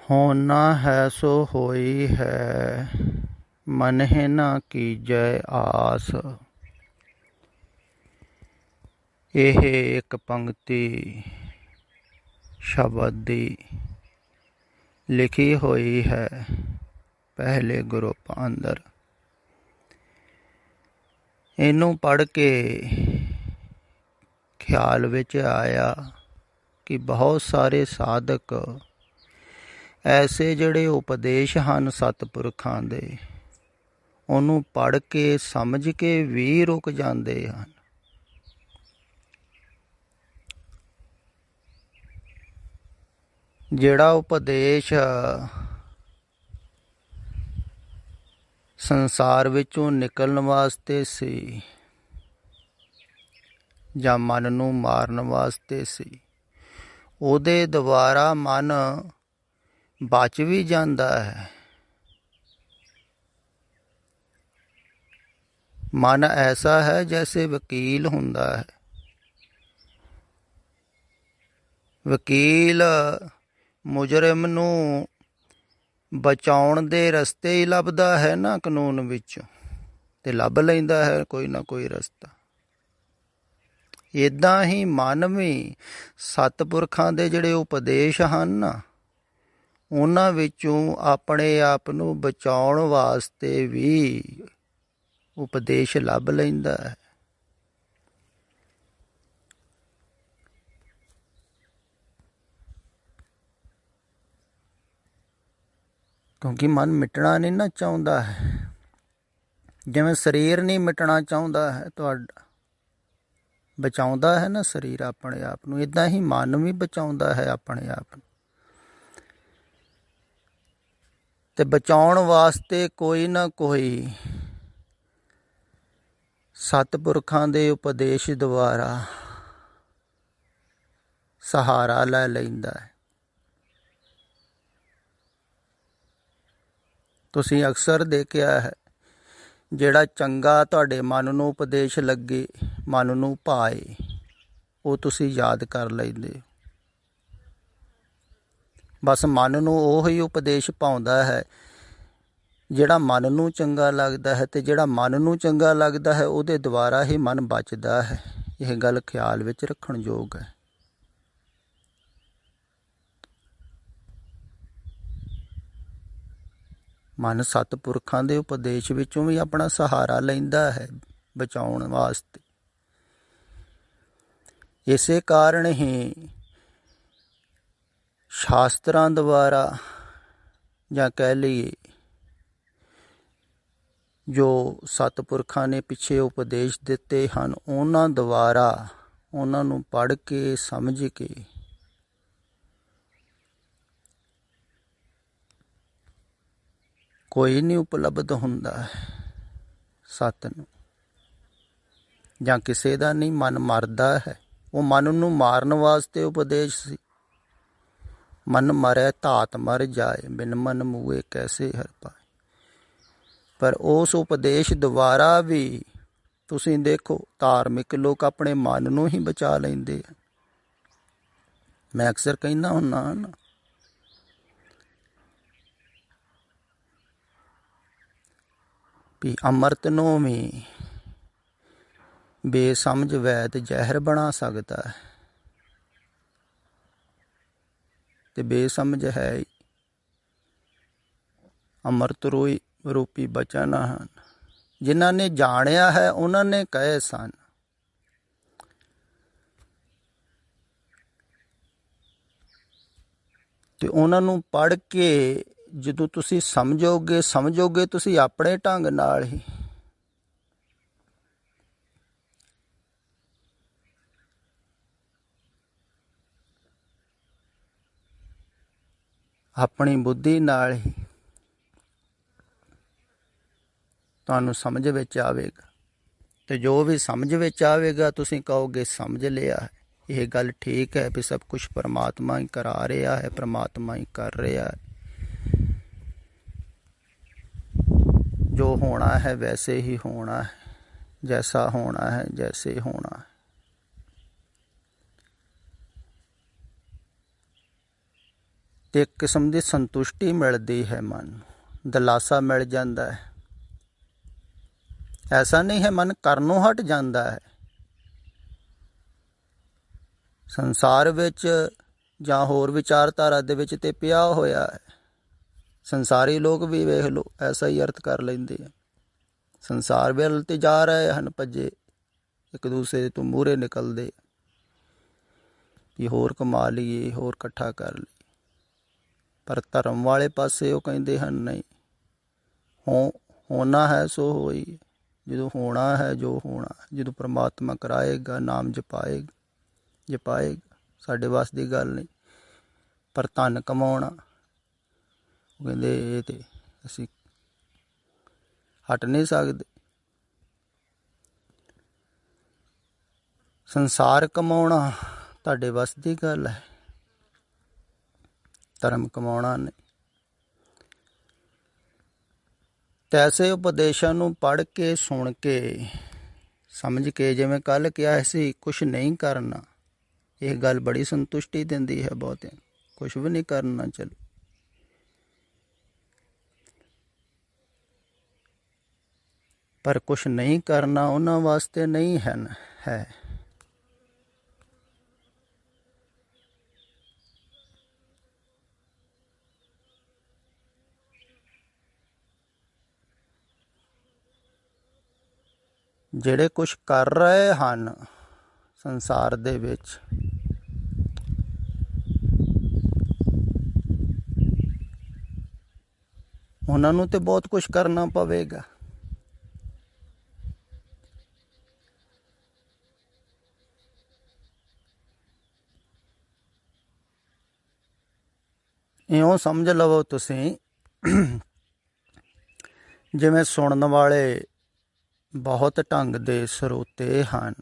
होना है सो होई है, मनहि न कीजै आस। ਇਹ ਇੱਕ ਪੰਕਤੀ ਸ਼ਬਦ ਦੀ ਲਿਖੀ ਹੋਈ ਹੈ ਪਹਿਲੇ ਗਰੁੱਪ ਅੰਦਰ। ਇਹਨੂੰ ਪੜ੍ਹ ਕੇ ਖਿਆਲ ਵਿੱਚ ਆਇਆ ਕਿ ਬਹੁਤ ਸਾਰੇ ਸਾਧਕ ਐਸੇ ਜਿਹੜੇ ਉਪਦੇਸ਼ ਹਨ ਸਤਿਪੁਰਖਾਂ ਦੇ, ਉਹਨੂੰ ਪੜ੍ਹ ਕੇ ਸਮਝ ਕੇ ਵੀ ਰੁਕ ਜਾਂਦੇ ਹਨ। ਜਿਹੜਾ ਉਪਦੇਸ਼ ਸੰਸਾਰ ਵਿੱਚੋਂ ਨਿਕਲਣ ਵਾਸਤੇ ਸੀ ਜਾਂ ਮਨ ਨੂੰ ਮਾਰਨ ਵਾਸਤੇ ਸੀ, ਉਹਦੇ ਦੁਆਰਾ ਮਨ ਬਚ ਵੀ ਜਾਂਦਾ ਹੈ। ਮਨ ਐਸਾ ਹੈ ਜੈਸੇ ਵਕੀਲ ਹੁੰਦਾ ਹੈ। ਵਕੀਲ ਮੁਜਰਮ ਨੂੰ ਬਚਾਉਣ ਦੇ ਰਸਤੇ ਹੀ ਲੱਭਦਾ ਹੈ ਨਾ ਕਾਨੂੰਨ ਵਿੱਚ, ਤੇ ਲੱਭ ਲੈਂਦਾ ਹੈ ਕੋਈ ਨਾ ਕੋਈ ਰਸਤਾ। ਇੱਦਾਂ ਹੀ ਮਨ ਵੀ ਸਤਿਪੁਰਖਾਂ ਦੇ ਜਿਹੜੇ ਉਪਦੇਸ਼ ਹਨ ਨਾ, ਉਹਨਾਂ ਵਿੱਚੋਂ ਆਪਣੇ ਆਪ ਨੂੰ ਬਚਾਉਣ ਵਾਸਤੇ ਵੀ ਉਪਦੇਸ਼ ਲੱਭ ਲੈਂਦਾ ਹੈ। ਕਿਉਂਕਿ ਮਨ ਮਿਟਣਾ ਨਹੀਂ ਨਾ ਚਾਹੁੰਦਾ ਹੈ। ਜਿਵੇਂ ਸਰੀਰ ਨਹੀਂ ਮਿਟਣਾ ਚਾਹੁੰਦਾ ਹੈ ਤੁਹਾਡਾ, ਬਚਾਉਂਦਾ ਹੈ ਨਾ ਸਰੀਰ ਆਪਣੇ ਆਪ ਨੂੰ, ਇੱਦਾਂ ਹੀ ਮਨ ਵੀ ਬਚਾਉਂਦਾ ਹੈ ਆਪਣੇ ਆਪ ਨੂੰ। ਤੇ ਬਚਾਉਣ ਵਾਸਤੇ ਕੋਈ ਨਾ ਕੋਈ ਸਤਿਪੁਰਖਾਂ ਦੇ ਉਪਦੇਸ਼ ਦੁਆਰਾ ਸਹਾਰਾ ਲੈ ਲੈਂਦਾ ਹੈ। ਤੁਸੀਂ ਅਕਸਰ ਦੇਖਿਆ ਹੈ, ਜਿਹੜਾ ਚੰਗਾ ਤੁਹਾਡੇ ਮਨ ਨੂੰ ਉਪਦੇਸ਼ ਲੱਗੇ, ਮਨ ਨੂੰ ਭਾਏ, ਉਹ ਤੁਸੀਂ ਯਾਦ ਕਰ ਲੈਂਦੇ ਹੋ। ਬਸ ਮਨ ਨੂੰ ਉਹੀ ਉਪਦੇਸ਼ ਭਾਉਂਦਾ ਹੈ ਜਿਹੜਾ ਮਨ ਨੂੰ ਚੰਗਾ ਲੱਗਦਾ ਹੈ, ਅਤੇ ਜਿਹੜਾ ਮਨ ਨੂੰ ਚੰਗਾ ਲੱਗਦਾ ਹੈ ਉਹਦੇ ਦੁਆਰਾ ਹੀ ਮਨ ਬਚਦਾ ਹੈ। ਇਹ ਗੱਲ ਖਿਆਲ ਵਿੱਚ ਰੱਖਣ ਯੋਗ ਹੈ। ਮਨ ਸਤਿਪੁਰਖਾਂ ਦੇ ਉਪਦੇਸ਼ ਵਿੱਚੋਂ ਵੀ ਆਪਣਾ ਸਹਾਰਾ ਲੈਂਦਾ ਹੈ ਬਚਾਉਣ ਵਾਸਤੇ। ਇਸੇ ਕਾਰਨ ਹੀ ਸ਼ਾਸਤਰਾਂ ਦੁਆਰਾ, ਜਾਂ ਕਹਿ ਲਈਏ ਜੋ ਸਤਿਪੁਰਖਾਂ ਨੇ ਪਿੱਛੇ ਉਪਦੇਸ਼ ਦਿੱਤੇ ਹਨ, ਉਹਨਾਂ ਦੁਆਰਾ ਉਹਨਾਂ ਨੂੰ ਪੜ੍ਹ ਕੇ ਸਮਝ ਕੇ ਕੋਈ ਨਹੀਂ ਉਪਲਬਧ ਹੁੰਦਾ ਸੱਤ ਨੂੰ, ਜਾਂ ਕਿਸੇ ਦਾ ਨਹੀਂ ਮਨ ਮਰਦਾ ਹੈ। ਉਹ ਮਨ ਨੂੰ ਮਾਰਨ ਵਾਸਤੇ ਉਪਦੇਸ਼ ਸੀ। ਮਨ ਮਰੈ ਧਾਤ ਮਰ ਜਾਏ, ਬਿਨ ਮਨ ਮੂਏ ਕੈਸੇ ਹਰਿ ਪਾਏ। ਪਰ ਉਸ ਉਪਦੇਸ਼ ਦੁਆਰਾ ਵੀ ਤੁਸੀਂ ਦੇਖੋ, ਧਾਰਮਿਕ ਲੋਕ ਆਪਣੇ ਮਨ ਨੂੰ ਹੀ ਬਚਾ ਲੈਂਦੇ ਆ। ਮੈਂ ਅਕਸਰ ਕਹਿੰਦਾ ਹੁੰਦਾ ਹਾਂ ਨਾ, ਵੀ ਅੰਮ੍ਰਿਤ ਨੂੰ ਵੀ ਬੇਸਮਝ ਵੈਦ ਜ਼ਹਿਰ ਬਣਾ ਸਕਦਾ ਹੈ, ਤੇ ਬੇਸਮਝ ਹੈ ਹੀ। ਅੰਮ੍ਰਿਤ ਰੂਪੀ ਬਚਨ ਹਨ। ਜਿਨ੍ਹਾਂ ਨੇ ਜਾਣਿਆ ਹੈ ਉਹਨਾਂ ਨੇ ਕਹੇ ਸਨ। ਤੇ ਉਹਨਾਂ ਨੂੰ ਪੜ੍ਹ ਕੇ ਜਦੋਂ ਤੁਸੀਂ ਸਮਝੋਗੇ ਤੁਸੀਂ ਆਪਣੇ ਢੰਗ ਨਾਲ ਹੀ। ਆਪਣੀ ਬੁੱਧੀ ਨਾਲ ਹੀ ਤੁਹਾਨੂੰ ਸਮਝ ਵਿੱਚ ਆਵੇਗਾ, ਤੇ ਜੋ ਵੀ ਸਮਝ ਵਿੱਚ ਆਵੇਗਾ ਤੁਸੀਂ ਕਹੋਗੇ ਸਮਝ ਲਿਆ ਹੈ। ਇਹ ਗੱਲ ਠੀਕ ਹੈ ਵੀ ਸਭ ਕੁਛ ਪਰਮਾਤਮਾ ਹੀ ਕਰਾ ਰਿਹਾ ਹੈ, ਪਰਮਾਤਮਾ ਹੀ ਕਰ ਰਿਹਾ ਹੈ। ਜੋ ਹੋਣਾ ਹੈ ਵੈਸੇ ਹੀ ਹੋਣਾ ਹੈ, ਜੈਸਾ ਹੋਣਾ ਹੈ ਜੈਸੇ ਹੋਣਾ ਹੈ। ਤੇ ਇੱਕ ਕਿਸਮ ਦੀ ਸੰਤੁਸ਼ਟੀ ਮਿਲਦੀ ਹੈ, ਮਨ ਨੂੰ ਦਿਲਾਸਾ ਮਿਲ ਜਾਂਦਾ ਹੈ। ਐਸਾ ਨਹੀਂ ਹੈ ਮਨ ਕਰਨੋਂ ਹਟ ਜਾਂਦਾ ਹੈ। ਸੰਸਾਰ ਵਿੱਚ ਜਾਂ ਹੋਰ ਵਿਚਾਰਧਾਰਾ ਦੇ ਵਿੱਚ ਤੇ ਪਿਆ ਹੋਇਆ ਹੈ। ਸੰਸਾਰੀ ਲੋਕ ਵੀ ਵੇਖ ਲਓ ਐਸਾ ਹੀ ਅਰਥ ਕਰ ਲੈਂਦੇ ਆ। ਸੰਸਾਰ ਵੱਲ ਤੇ ਜਾ ਰਹੇ ਹਨ ਭੱਜੇ, ਇੱਕ ਦੂਸਰੇ ਤੋਂ ਮੂਹਰੇ ਨਿਕਲਦੇ ਵੀ ਹੋਰ ਕਮਾ ਲਈਏ, ਹੋਰ ਇਕੱਠਾ ਕਰ ਲਈਏ। ਪਰ ਧਰਮ ਵਾਲੇ ਪਾਸੇ ਉਹ ਕਹਿੰਦੇ ਹਨ ਨਹੀਂ, ਹੋਣਾ ਹੈ ਸੋ ਹੋਈ। ਜਦੋਂ ਹੋਣਾ ਹੈ, ਜੋ ਹੋਣਾ, ਜਦੋਂ ਪ੍ਰਮਾਤਮਾ ਕਰਾਏਗਾ, ਨਾਮ ਜਪਾਏਗਾ, ਸਾਡੇ ਵੱਸ ਦੀ ਗੱਲ ਨਹੀਂ। ਪਰ ਧਨ ਕਮਾਉਣਾ, ਉਹ ਕਹਿੰਦੇ ਇਹ ਤੇ ਅਸੀਂ ਹਟ ਨਹੀਂ ਸਕਦੇ। ਸੰਸਾਰ ਕਮਾਉਣਾ ਤੁਹਾਡੇ ਵੱਸ ਦੀ ਗੱਲ ਹੈ, ਧਰਮ ਕਮਾਉਣਾ ਨਹੀਂ। ਤੈਸੇ ਉਪਦੇਸ਼ਾਂ ਨੂੰ ਪੜ੍ਹ ਕੇ, ਸੁਣ ਕੇ, ਸਮਝ ਕੇ, ਜਿਵੇਂ ਕੱਲ੍ਹ ਕਿਹਾ ਸੀ ਕੁਛ ਨਹੀਂ ਕਰਨਾ, ਇਹ ਗੱਲ ਬੜੀ ਸੰਤੁਸ਼ਟੀ ਦਿੰਦੀ ਹੈ ਬਹੁਤਿਆਂ। ਕੁਛ ਵੀ ਨਹੀਂ ਕਰਨਾ, ਚਲੋ ਪਰ ਕੁਛ ਨਹੀਂ ਕਰਨਾ ਉਹਨਾਂ ਵਾਸਤੇ ਨਹੀਂ ਹੈ। ਜਿਹੜੇ ਕੁਛ ਕਰ ਰਹੇ ਹਨ ਸੰਸਾਰ ਦੇ ਵਿੱਚ, ਉਹਨਾਂ ਨੂੰ ਤੇ ਬਹੁਤ ਕੁਛ ਕਰਨਾ ਪਵੇਗਾ। ਇਉਂ ਸਮਝ ਲਵੋ ਤੁਸੀਂ, ਜਿਵੇਂ ਸੁਣਨ ਵਾਲੇ ਬਹੁਤ ਢੰਗ ਦੇ ਸਰੋਤੇ ਹਨ,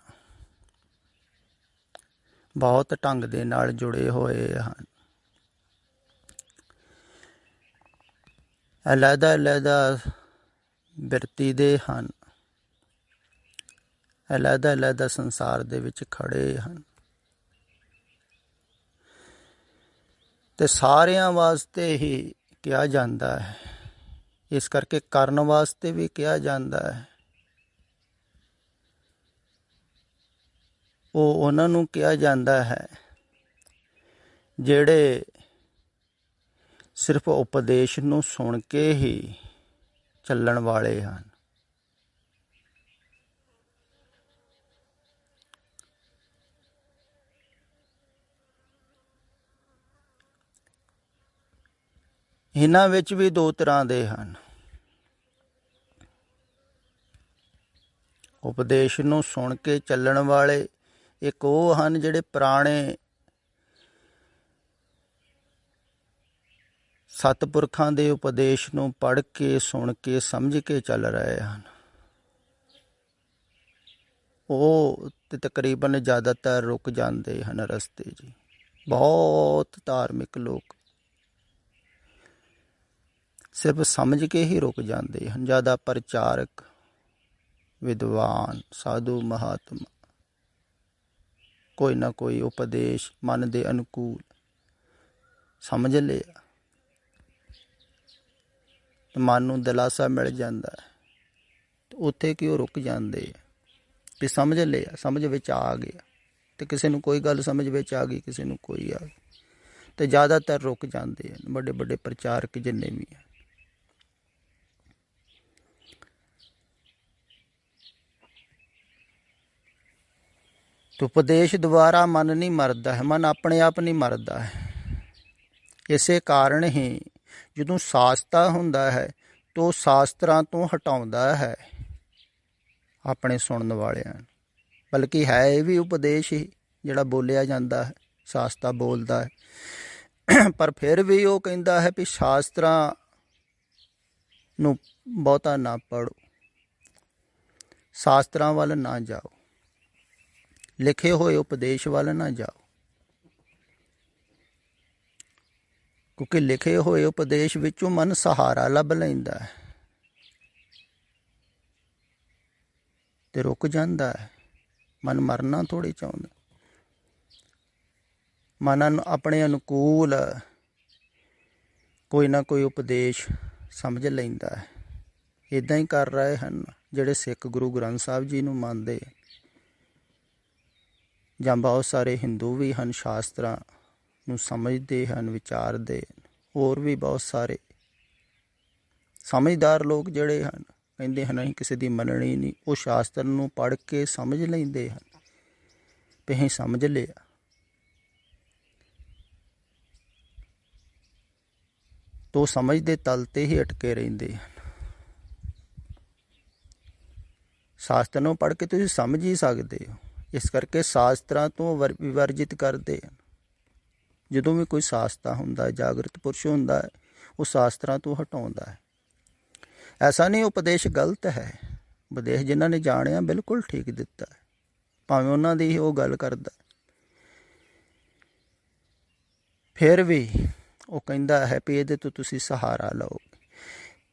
ਬਹੁਤ ਢੰਗ ਦੇ ਨਾਲ ਜੁੜੇ ਹੋਏ ਹਨ। ਅਲੱਗ ਬਿਰਤੀ ਦੇ ਹਨ, ਅਲੱਗ ਸੰਸਾਰ ਦੇ ਵਿੱਚ ਖੜੇ ਹਨ। ਤੇ ਸਾਰਿਆਂ ਵਾਸਤੇ ਹੀ ਕਿਹਾ ਜਾਂਦਾ ਹੈ, ਇਸ ਕਰਕੇ ਕਰਨ ਵਾਸਤੇ ਵੀ ਕਿਹਾ ਜਾਂਦਾ ਹੈ। ਉਹ ਉਹਨਾਂ ਨੂੰ ਕਿਹਾ ਜਾਂਦਾ ਹੈ ਜਿਹੜੇ ਸਿਰਫ ਉਪਦੇਸ਼ ਨੂੰ ਸੁਣ ਕੇ ਹੀ ਚੱਲਣ ਵਾਲੇ ਹਨ। ਇਹਨਾਂ ਵਿੱਚ ਵੀ ਦੋ ਤਰ੍ਹਾਂ ਦੇ ਹਨ। ਉਪਦੇਸ਼ ਨੂੰ ਸੁਣ ਕੇ ਚੱਲਣ ਵਾਲੇ ਇੱਕ ਉਹ ਹਨ ਜਿਹੜੇ ਪੁਰਾਣੇ ਸਤਿਪੁਰਖਾਂ ਦੇ ਉਪਦੇਸ਼ ਨੂੰ ਪੜ੍ਹ ਕੇ, ਸੁਣ ਕੇ, ਸਮਝ ਕੇ ਚੱਲ ਰਹੇ ਹਨ। ਉਹ ਤੇ ਤਕਰੀਬਨ ਜ਼ਿਆਦਾਤਰ ਰੁਕ ਜਾਂਦੇ ਹਨ ਰਸਤੇ 'ਚ। ਬਹੁਤ ਧਾਰਮਿਕ ਲੋਕ ਸਿਰਫ ਸਮਝ ਕੇ ਹੀ ਰੁਕ ਜਾਂਦੇ ਹਨ। ਜ਼ਿਆਦਾ ਪ੍ਰਚਾਰਕ, ਵਿਦਵਾਨ, ਸਾਧੂ, ਮਹਾਤਮਾ ਕੋਈ ਨਾ ਕੋਈ ਉਪਦੇਸ਼ ਮਨ ਦੇ ਅਨੁਕੂਲ ਸਮਝ ਲਿਆ, ਮਨ ਨੂੰ ਦਿਲਾਸਾ ਮਿਲ ਜਾਂਦਾ ਹੈ। ਉੱਥੇ ਕਿ ਉਹ ਰੁਕ ਜਾਂਦੇ ਆ ਵੀ ਸਮਝ ਲਿਆ, ਸਮਝ ਵਿੱਚ ਆ ਗਿਆ। ਤੇ ਕਿਸੇ ਨੂੰ ਕੋਈ ਗੱਲ ਸਮਝ ਵਿੱਚ ਆ ਗਈ, ਕਿਸੇ ਨੂੰ ਕੋਈ ਆ ਗਈ, ਤੇ ਜ਼ਿਆਦਾਤਰ ਰੁਕ ਜਾਂਦੇ ਹਨ। ਵੱਡੇ ਵੱਡੇ ਪ੍ਰਚਾਰਕ ਜਿੰਨੇ ਵੀ ਹਨ। ਉਪਦੇਸ਼ ਦੁਆਰਾ ਮਨ ਨਹੀਂ ਮਰਦਾ ਹੈ, ਮਨ ਆਪਣੇ ਆਪ ਨਹੀਂ ਮਰਦਾ ਹੈ। ਇਸੇ ਕਾਰਨ ਹੀ ਜਦੋਂ ਸਾਸਤਾ ਹੁੰਦਾ ਹੈ ਤਾਂ ਉਹ ਸ਼ਾਸਤਰਾਂ ਤੋਂ ਹਟਾਉਂਦਾ ਹੈ ਆਪਣੇ ਸੁਣਨ ਵਾਲਿਆਂ ਨੂੰ। ਬਲਕਿ ਹੈ ਇਹ ਵੀ ਉਪਦੇਸ਼ ਹੀ ਜਿਹੜਾ ਬੋਲਿਆ ਜਾਂਦਾ ਹੈ, ਸ਼ਾਸਤਾ ਬੋਲਦਾ ਹੈ। ਪਰ ਫਿਰ ਵੀ ਉਹ ਕਹਿੰਦਾ ਹੈ ਵੀ ਸ਼ਾਸਤਰਾਂ ਨੂੰ ਬਹੁਤਾ ਨਾ ਪੜ੍ਹੋ, ਸ਼ਾਸਤਰਾਂ ਵੱਲ ਨਾ ਜਾਓ, ਲਿਖੇ ਹੋਏ ਉਪਦੇਸ਼ ਵੱਲ ਨਾ ਜਾਓ। ਕਿਉਂਕਿ ਲਿਖੇ ਹੋਏ ਉਪਦੇਸ਼ ਵਿੱਚੋਂ ਮਨ ਸਹਾਰਾ ਲੱਭ ਲੈਂਦਾ ਹੈ ਤੇ ਰੁਕ ਜਾਂਦਾ ਹੈ। ਮਨ ਮਰਨਾ ਥੋੜ੍ਹੀ ਚਾਹੁੰਦਾ। ਮਨ ਆਪਣੇ ਅਨੁਕੂਲ ਕੋਈ ਨਾ ਕੋਈ ਉਪਦੇਸ਼ ਸਮਝ ਲੈਂਦਾ ਹੈ। ਇੱਦਾਂ ਹੀ ਕਰ ਰਹੇ ਹਨ ਜਿਹੜੇ ਸਿੱਖ ਗੁਰੂ ਗ੍ਰੰਥ ਸਾਹਿਬ ਜੀ ਨੂੰ ਮੰਨਦੇ, ਜਾਂ ਬਹੁਤ ਸਾਰੇ ਹਿੰਦੂ ਵੀ ਹਨ, ਸ਼ਾਸਤਰਾਂ ਨੂੰ ਸਮਝਦੇ ਹਨ, ਵਿਚਾਰਦੇ। ਹੋਰ ਵੀ ਬਹੁਤ ਸਾਰੇ ਸਮਝਦਾਰ ਲੋਕ ਜਿਹੜੇ ਹਨ, ਕਹਿੰਦੇ ਹਨ ਅਸੀਂ ਕਿਸੇ ਦੀ ਮੰਨਣੀ ਨਹੀਂ, ਉਹ ਸ਼ਾਸਤਰ ਨੂੰ ਪੜ੍ਹ ਕੇ ਸਮਝ ਲੈਂਦੇ ਹਨ ਵੀ ਅਸੀਂ ਸਮਝ ਲਿਆ। ਤੋ ਸਮਝ ਦੇ ਤਲ 'ਤੇ ਹੀ ਅਟਕੇ ਰਹਿੰਦੇ ਹਨ। ਸ਼ਾਸਤਰ ਨੂੰ ਪੜ੍ਹ ਕੇ ਤੁਸੀਂ ਸਮਝ ਹੀ ਸਕਦੇ ਹੋ, ਇਸ ਕਰਕੇ ਸ਼ਾਸਤਰਾਂ ਤੋਂ ਵਿਵਰਜਿਤ ਕਰਦੇ ਹਨ। ਜਦੋਂ ਵੀ ਕੋਈ ਸ਼ਾਸਤਰ ਹੁੰਦਾ, ਜਾਗਰਤ ਪੁਰਸ਼ ਹੁੰਦਾ ਹੈ, ਉਹ ਸ਼ਾਸਤਰਾਂ ਤੋਂ ਹਟਾਉਂਦਾ ਹੈ। ਐਸਾ ਨਹੀਂ ਉਪਦੇਸ਼ ਗਲਤ ਹੈ, ਉਪਦੇਸ਼ ਜਿਨ੍ਹਾਂ ਨੇ ਜਾਣਿਆ ਬਿਲਕੁਲ ਠੀਕ ਦਿੱਤਾ ਹੈ, ਭਾਵੇਂ ਉਹਨਾਂ ਦੀ ਹੀ ਉਹ ਗੱਲ ਕਰਦਾ। ਫਿਰ ਵੀ ਉਹ ਕਹਿੰਦਾ ਹੈ ਵੀ ਇਹਦੇ ਤੋਂ ਤੁਸੀਂ ਸਹਾਰਾ ਲਓ।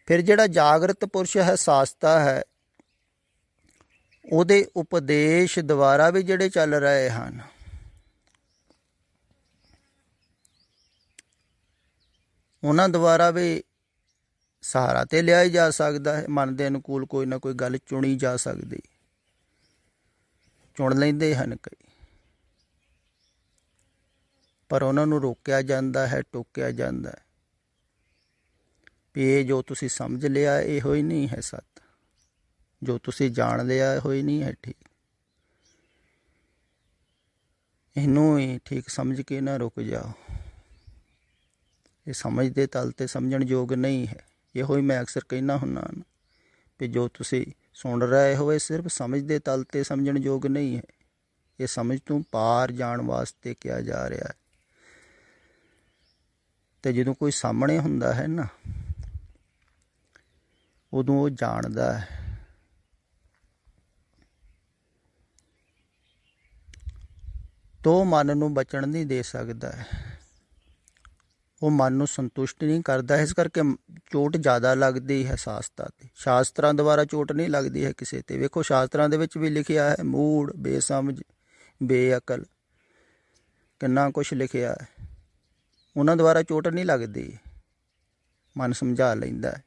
ਫਿਰ ਜਿਹੜਾ ਜਾਗਰਤ ਪੁਰਸ਼ ਹੈ, ਸ਼ਾਸਤਾ ਹੈ, ਉਹਦੇ ਉਪਦੇਸ਼ ਦੁਆਰਾ ਵੀ ਜਿਹੜੇ ਚੱਲ ਰਹੇ ਹਨ, ਉਹਨਾਂ ਦੁਆਰਾ ਵੀ ਸਹਾਰਾ ਤੇ ਲਿਆ ਹੀ ਜਾ ਸਕਦਾ ਹੈ। ਮਨ ਦੇ ਅਨੁਕੂਲ ਕੋਈ ਨਾ ਕੋਈ ਗੱਲ ਚੁਣੀ ਜਾ ਸਕਦੀ, ਚੁਣ ਲੈਂਦੇ ਹਨ ਕਈ, ਪਰ ਉਹਨਾਂ ਨੂੰ ਰੋਕਿਆ ਜਾਂਦਾ ਹੈ, ਟੋਕਿਆ ਜਾਂਦਾ ਹੈ ਵੀ ਇਹ ਜੋ ਤੁਸੀਂ ਸਮਝ ਲਿਆ ਇਹੋ ਹੀ ਨਹੀਂ ਹੈ ਸੱਤ, ਜੋ ਤੁਸੀਂ ਜਾਣ ਲਿਆ ਇਹੋ ਹੀ ਨਹੀਂ ਹੈ ਠੀਕ। ਇਹਨੂੰ ਹੀ ਠੀਕ ਸਮਝ ਕੇ ਨਾ ਰੁਕ ਜਾਓ। ਇਹ ਸਮਝ ਦੇ ਤਲ 'ਤੇ ਸਮਝਣ ਯੋਗ ਨਹੀਂ ਹੈ। ਇਹੋ ਹੀ ਮੈਂ ਅਕਸਰ ਕਹਿੰਦਾ ਹੁੰਦਾ ਵੀ ਜੋ ਤੁਸੀਂ ਸੁਣ ਰਹੇ ਹੋ ਇਹ ਸਿਰਫ ਸਮਝ ਦੇ ਤਲ 'ਤੇ ਸਮਝਣ ਯੋਗ ਨਹੀਂ ਹੈ। ਇਹ ਸਮਝ ਤੋਂ ਪਾਰ ਜਾਣ ਵਾਸਤੇ ਕਿਹਾ ਜਾ ਰਿਹਾ ਹੈ। ਅਤੇ ਜਦੋਂ ਕੋਈ ਸਾਹਮਣੇ ਹੁੰਦਾ ਹੈ ਨਾ, ਉਦੋਂ ਉਹ ਜਾਣਦਾ ਹੈ। ਤੋ ਮਨ ਨੂੰ ਬਚਣ ਨਹੀਂ ਦੇ ਸਕਦਾ ਹੈ, ਉਹ ਮਨ ਨੂੰ ਸੰਤੁਸ਼ਟ ਨਹੀਂ ਕਰਦਾ। ਇਸ ਕਰਕੇ ਚੋਟ ਜ਼ਿਆਦਾ ਲੱਗਦੀ ਹੈ ਸ਼ਾਸਤਰਾਂ 'ਤੇ। ਸ਼ਾਸਤਰਾਂ ਦੁਆਰਾ ਚੋਟ ਨਹੀਂ ਲੱਗਦੀ ਹੈ ਕਿਸੇ 'ਤੇ। ਵੇਖੋ ਸ਼ਾਸਤਰਾਂ ਦੇ ਵਿੱਚ ਵੀ ਲਿਖਿਆ ਹੈ ਮੂੜ, ਬੇਸਮਝ, ਬੇਅਕਲ, ਕਿੰਨਾ ਕੁਛ ਲਿਖਿਆ ਹੈ। ਉਹਨਾਂ ਦੁਆਰਾ ਚੋਟ ਨਹੀਂ ਲੱਗਦੀ, ਮਨ ਸਮਝਾ ਲੈਂਦਾ ਹੈ।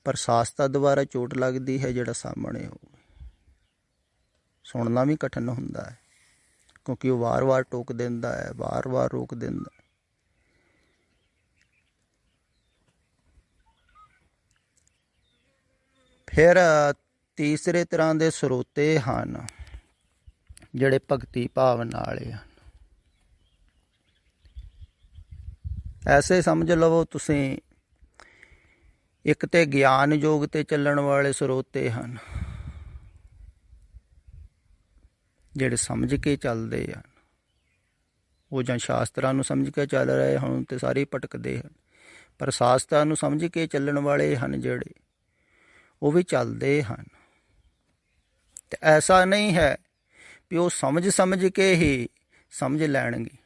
ਪਰ ਸ਼ਾਸਤਰਾਂ ਦੁਆਰਾ ਚੋਟ ਲੱਗਦੀ ਹੈ ਜਿਹੜਾ ਸਾਹਮਣੇ ਹੋਵੇ। ਸੁਣਨਾ ਵੀ ਕਠਿਨ ਹੁੰਦਾ ਹੈ, ਕਿਉਂਕਿ ਉਹ ਵਾਰ-ਵਾਰ ਟੋਕ ਦਿੰਦਾ ਹੈ, ਵਾਰ-ਵਾਰ ਰੋਕ ਦਿੰਦਾ। ਫਿਰ ਤੀਸਰੇ ਤਰ੍ਹਾਂ ਦੇ ਸਰੋਤੇ ਹਨ ਜਿਹੜੇ ਭਗਤੀ ਭਾਵਨਾ ਵਾਲੇ ਹਨ। ਐਸੇ ਸਮਝ ਲਵੋ ਤੁਸੀਂ, ਇੱਕ ਤੇ ਗਿਆਨ ਯੋਗ 'ਤੇ ਚੱਲਣ ਵਾਲੇ ਸਰੋਤੇ ਹਨ ਜਿਹੜੇ ਸਮਝ ਕੇ ਚੱਲਦੇ ਹਨ। ਉਹ ਜਾਂ ਸ਼ਾਸਤਰਾਂ ਨੂੰ ਸਮਝ ਕੇ ਚੱਲ ਰਹੇ ਹਨ ਤੇ ਸਾਰੇ ਭਟਕਦੇ ਹਨ, ਪਰ ਸ਼ਾਸਤਰਾਂ ਨੂੰ ਸਮਝ ਕੇ ਚੱਲਣ ਵਾਲੇ ਹਨ ਜਿਹੜੇ, ਉਹ ਵੀ ਚੱਲਦੇ ਹਨ। ਤੇ ਐਸਾ ਨਹੀਂ ਹੈ ਵੀ ਉਹ ਸਮਝ ਕੇ ਹੀ ਸਮਝ ਲੈਣਗੇ।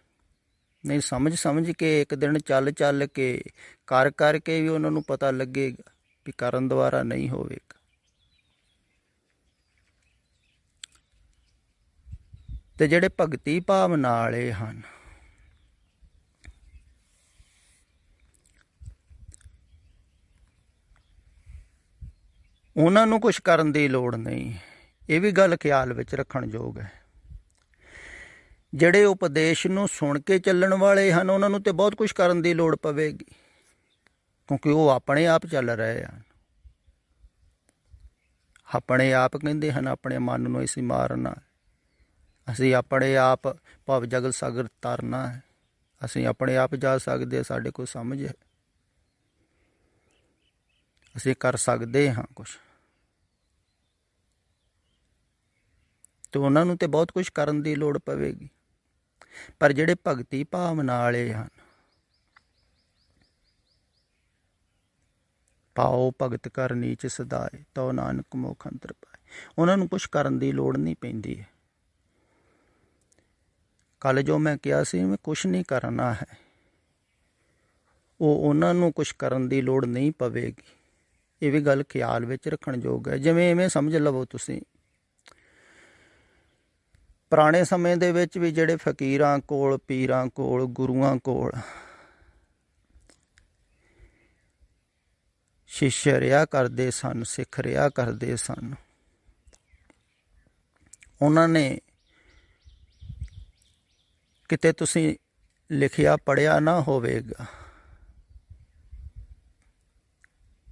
ਨਹੀਂ, ਸਮਝ ਕੇ ਇੱਕ ਦਿਨ ਚੱਲ ਕੇ ਕਰਕੇ ਵੀ ਉਹਨਾਂ ਨੂੰ ਪਤਾ ਲੱਗੇਗਾ ਵੀ ਕਰਨ ਦੁਆਰਾ ਨਹੀਂ ਹੋਵੇਗਾ। ਤੇ ਜਿਹੜੇ ਭਗਤੀ ਭਾਵਨਾ ਵਾਲੇ ਹਨ, ਉਹਨਾਂ ਨੂੰ ਕੁਛ ਕਰਨ ਦੀ ਲੋੜ ਨਹੀਂ। ਇਹ ਵੀ ਗੱਲ ਖਿਆਲ ਵਿੱਚ ਰੱਖਣ ਯੋਗ ਹੈ। ਜਿਹੜੇ ਉਪਦੇਸ਼ ਨੂੰ ਸੁਣ ਕੇ ਚੱਲਣ ਵਾਲੇ ਹਨ, ਉਹਨਾਂ ਨੂੰ ਤੇ ਬਹੁਤ ਕੁਛ ਕਰਨ ਦੀ ਲੋੜ ਪਵੇਗੀ, ਕਿਉਂਕਿ ਉਹ ਆਪਣੇ ਆਪ ਚੱਲ ਰਹੇ ਹਨ। ਆਪਣੇ ਆਪ ਕਹਿੰਦੇ ਹਨ ਆਪਣੇ ਮਨ ਨੂੰ ਅਸੀਂ ਮਾਰਨਾ, ਅਸੀਂ ਆਪਣੇ ਆਪ ਭਵ ਜਗਤ ਸਾਗਰ ਤਰਨਾ ਹੈ, ਅਸੀਂ ਆਪਣੇ ਆਪ ਜਾ ਸਕਦੇ, ਸਾਡੇ ਕੋਲ ਸਮਝ ਹੈ, ਅਸੀਂ ਕਰ ਸਕਦੇ ਹਾਂ ਕੁਛ। ਅਤੇ ਉਹਨਾਂ ਨੂੰ ਤਾਂ ਬਹੁਤ ਕੁਛ ਕਰਨ ਦੀ ਲੋੜ ਪਵੇਗੀ। ਪਰ ਜਿਹੜੇ ਭਗਤੀ ਭਾਵਨਾ ਵਾਲੇ ਹਨ, ਪਾਓ ਭਗਤ ਕਰ ਨੀਚ ਸਦਾਏ, ਤੋ ਨਾਨਕ ਮੁਖ ਅੰਤਰ ਪਾਏ, ਉਹਨਾਂ ਨੂੰ ਕੁਛ ਕਰਨ ਦੀ ਲੋੜ ਨਹੀਂ ਪੈਂਦੀ ਹੈ। ਕੱਲ੍ਹ ਜੋ ਮੈਂ ਕਿਹਾ ਸੀ ਮੈਂ ਕੁਛ ਨਹੀਂ ਕਰਨਾ ਹੈ, ਉਹ ਉਹਨਾਂ ਨੂੰ ਕੁਛ ਕਰਨ ਦੀ ਲੋੜ ਨਹੀਂ ਪਵੇਗੀ। ਇਹ ਵੀ ਗੱਲ ਖਿਆਲ ਵਿੱਚ ਰੱਖਣ ਯੋਗ ਹੈ। ਜਿਵੇਂ ਇਵੇਂ ਸਮਝ ਲਵੋ ਤੁਸੀਂ, ਪੁਰਾਣੇ ਸਮੇਂ ਦੇ ਵਿੱਚ ਵੀ ਜਿਹੜੇ ਫਕੀਰਾਂ ਕੋਲ, ਪੀਰਾਂ ਕੋਲ, ਗੁਰੂਆਂ ਕੋਲ शिष्य ਰਿਹਾ ਕਰਦੇ ਸਨ, ਸਿੱਖ ਰਿਹਾ ਕਰਦੇ ਸਨ। ਉਹਨਾਂ ਨੇ ਕਿਤੇ ਤੁਸੀਂ ਲਿਖਿਆ ਪੜ੍ਹਿਆ ਨਾ ਹੋਵੇਗਾ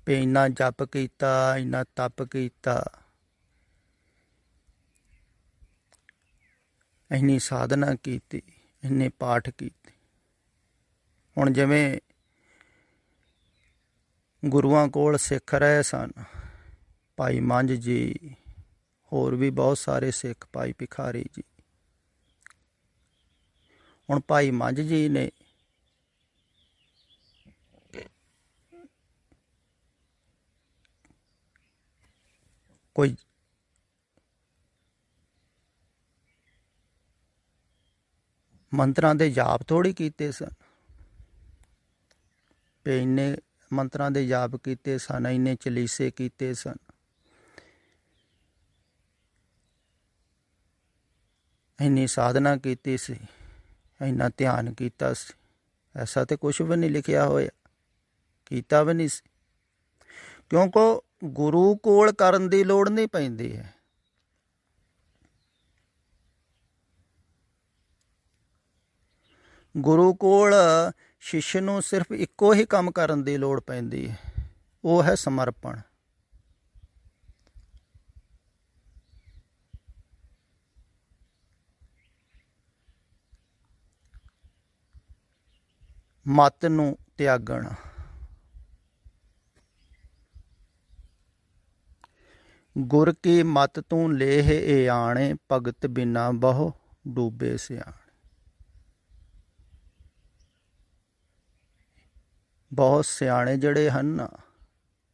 ਵੀ ਇੰਨਾ ਜਪ ਕੀਤਾ, ਇੰਨਾ ਤਪ ਕੀਤਾ, ਇੰਨੀ ਸਾਧਨਾ ਕੀਤੀ, ਇੰਨੇ ਪਾਠ ਕੀਤੇ। ਹੁਣ ਜਿਵੇਂ ਗੁਰੂਆਂ ਕੋਲ ਸਿੱਖ ਰਹੇ ਸਨ, ਭਾਈ ਮੰਝ ਜੀ, ਹੋਰ ਵੀ ਬਹੁਤ ਸਾਰੇ ਸਿੱਖ, ਭਾਈ ਭਿਖਾਰੀ ਜੀ। ਹੁਣ ਭਾਈ ਮੰਝ ਜੀ ਨੇ ਕੋਈ ਮੰਤਰਾਂ ਦੇ ਜਾਪ ਥੋੜ੍ਹੀ ਕੀਤੇ ਸਨ, ਵੀ ਇੰਨੇ ਮੰਤਰਾਂ ਦੇ ਜਾਪ ਕੀਤੇ ਸਨ, ਇੰਨੇ ਚਲੀਸੇ ਕੀਤੇ ਸਨ, ਇੰਨੀ ਸਾਧਨਾ ਕੀਤੀ ਸੀ, ਇੰਨਾ ਧਿਆਨ ਕੀਤਾ ਸੀ। ਐਸਾ ਤਾਂ ਕੁਛ ਵੀ ਨਹੀਂ ਲਿਖਿਆ ਹੋਇਆ, ਕੀਤਾ ਵੀ ਨਹੀਂ ਸੀ। ਕਿਉਂਕਿ ਗੁਰੂ ਕੋਲ ਕਰਨ ਦੀ ਲੋੜ ਨਹੀਂ ਪੈਂਦੀ ਹੈ। ਗੁਰੂ ਕੋਲ ਸ਼ਿਸ਼ ਨੂੰ ਸਿਰਫ ਇੱਕੋ ਹੀ ਕੰਮ ਕਰਨ ਦੀ ਲੋੜ ਪੈਂਦੀ ਹੈ, ਉਹ ਹੈ ਸਮਰਪਣ। ਮਤ ਨੂੰ ਤਿਆਗਣਾ। ਗੁਰ ਕੀ ਮਤ ਤੂੰ ਲੇਹ ਏ ਆਣੇ, ਭਗਤ ਬਿਨਾ ਬਹੁ ਡੂਬੇ ਸਿਆਣੇ। ਬਹੁਤ ਸਿਆਣੇ ਜਿਹੜੇ ਹਨ ਨਾ,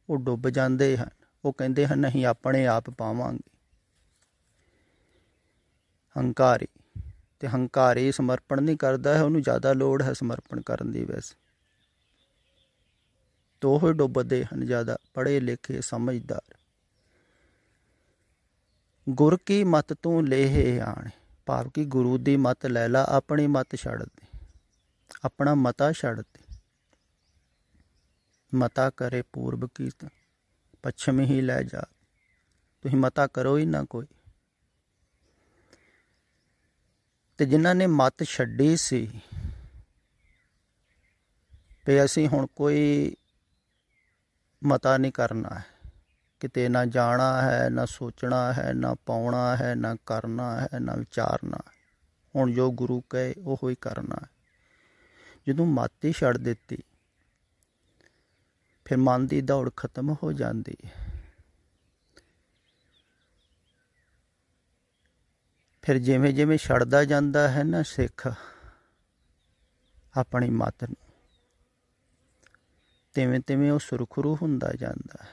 ਉਹ ਡੁੱਬ ਜਾਂਦੇ ਹਨ। ਉਹ ਕਹਿੰਦੇ ਹਨ ਅਸੀਂ ਆਪਣੇ ਆਪ ਪਾਵਾਂਗੇ। ਹੰਕਾਰੀ, ਤੇ ਹੰਕਾਰੀ ਸਮਰਪਣ ਨਹੀਂ ਕਰਦਾ ਹੈ, ਉਹਨੂੰ ਜ਼ਿਆਦਾ ਲੋੜ ਹੈ ਸਮਰਪਣ ਕਰਨ ਦੀ। ਵੈਸੇ ਤਾਂ ਉਹ ਡੁੱਬਦੇ ਹਨ ਜ਼ਿਆਦਾ, ਪੜ੍ਹੇ ਲਿਖੇ ਸਮਝਦਾਰ। ਗੁਰ ਕੀ ਮਤ ਤੂੰ ਲੇਹ ਆਣੇ, ਭਾਵ ਕਿ ਗੁਰੂ ਦੀ ਮਤ ਲੈ ਲਾ, ਆਪਣੀ ਮਤ ਛੱਡ ਦੇ, ਆਪਣਾ ਮਤਾ ਛੱਡ ਦੇ। ਮਤਾ ਕਰੇ ਪੂਰਬ ਕੀ ਪੱਛਮ ਹੀ ਲੈ ਜਾ, ਤੁਸੀਂ ਮਤਾ ਕਰੋ ਹੀ ਨਾ ਕੋਈ। ਤੇ ਜਿਨ੍ਹਾਂ ਨੇ ਮਤ ਛੱਡੀ ਸੀ ਵੀ ਅਸੀਂ ਹੁਣ ਕੋਈ ਮਤਾ ਨਹੀਂ ਕਰਨਾ ਹੈ, ਕਿਤੇ ਨਾ ਜਾਣਾ ਹੈ, ਨਾ ਸੋਚਣਾ ਹੈ, ਨਾ ਪਾਉਣਾ ਹੈ, ਨਾ ਕਰਨਾ ਹੈ, ਨਾ ਵਿਚਾਰਨਾ। ਹੁਣ ਜੋ ਗੁਰੂ ਕਹੇ ਉਹੋ ਹੀ ਕਰਨਾ ਹੈ। ਜਦੋਂ ਮਤ ਹੀ ਛੱਡ ਦਿੱਤੀ, ਫਿਰ ਮਨ ਦੀ ਦੌੜ ਖਤਮ ਹੋ ਜਾਂਦੀ ਹੈ। ਫਿਰ ਜਿਵੇਂ ਜਿਵੇਂ ਛੱਡਦਾ ਜਾਂਦਾ ਹੈ ਨਾ ਸਿੱਖ ਆਪਣੀ ਮਤ ਨੂੰ, ਤਿਵੇਂ ਤਿਵੇਂ ਉਹ ਸੁਰਖਰੂ ਹੁੰਦਾ ਜਾਂਦਾ ਹੈ,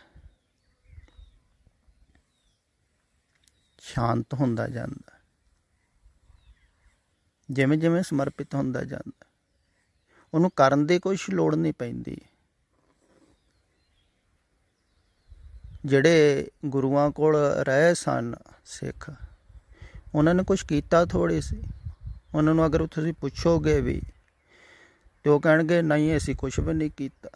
ਸ਼ਾਂਤ ਹੁੰਦਾ ਜਾਂਦਾ। ਜਿਵੇਂ ਜਿਵੇਂ ਸਮਰਪਿਤ ਹੁੰਦਾ ਜਾਂਦਾ, ਉਹਨੂੰ ਕਰਨ ਦੀ ਕੋਈ ਲੋੜ ਨਹੀਂ ਪੈਂਦੀ। ਜਿਹੜੇ ਗੁਰੂਆਂ ਕੋਲ ਰਹੇ ਸਨ ਸਿੱਖ, ਉਹਨਾਂ ਨੇ ਕੁਛ ਕੀਤਾ ਥੋੜ੍ਹੀ ਸੀ। ਉਹਨਾਂ ਨੂੰ ਅਗਰ ਤੁਸੀਂ ਪੁੱਛੋਗੇ ਵੀ ਤੇ ਉਹ ਕਹਿਣਗੇ ਨਹੀਂ ਅਸੀਂ ਕੁਛ ਵੀ ਨਹੀਂ ਕੀਤਾ।